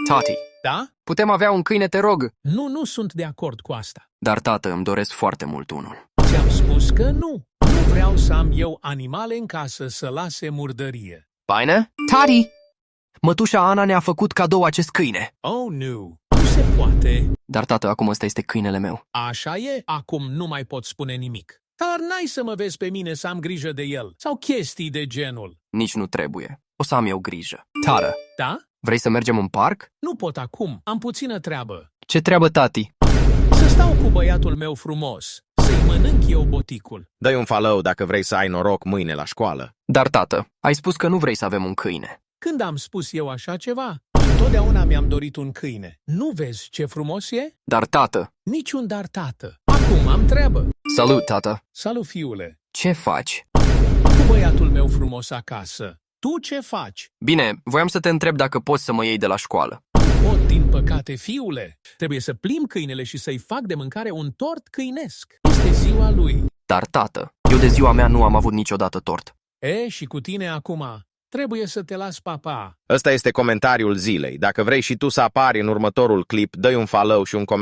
Tati, Da? putem avea un câine, te rog? Nu sunt de acord cu asta. Dar, tată, îmi doresc foarte mult unul. Ți-am spus că nu. Nu vreau să am eu animale în casă să lase murdărie. Bine? Tati! Mătușa Ana ne-a făcut cadou acest câine. Oh, nu. Nu se poate. Dar, tată, acum ăsta este câinele meu. Așa e, acum nu mai pot spune nimic. Dar n-ai să mă vezi pe mine să am grijă de el sau chestii de genul. Nici nu trebuie. O să am eu grijă. Tată, Da? vrei să mergem în parc? Nu pot acum, am puțină treabă. Ce treabă, tati? Să stau cu băiatul meu frumos, să-i mănânc eu boticul. Dă-i un follow dacă vrei să ai noroc mâine la școală. Dar, tată, ai spus că nu vrei să avem un câine. Când am spus eu așa ceva? Întotdeauna mi-am dorit un câine. Nu vezi ce frumos e? Dar, tată... Niciun dar, tată. Acum am treabă. Salut, tată! Salut, fiule. Ce faci? Cu băiatul meu frumos acasă. Tu ce faci? Bine, voiam să te întreb dacă poți să mă iei de la școală. Pot, din păcate, fiule. Trebuie să plimb câinele și să-i fac de mâncare un tort câinesc. Este ziua lui. Dar, tată, eu de ziua mea nu am avut niciodată tort. Și cu tine acum. Trebuie să te las, papa. Ăsta este comentariul zilei. Dacă vrei și tu să apari în următorul clip, dă-i un follow și un comentariu.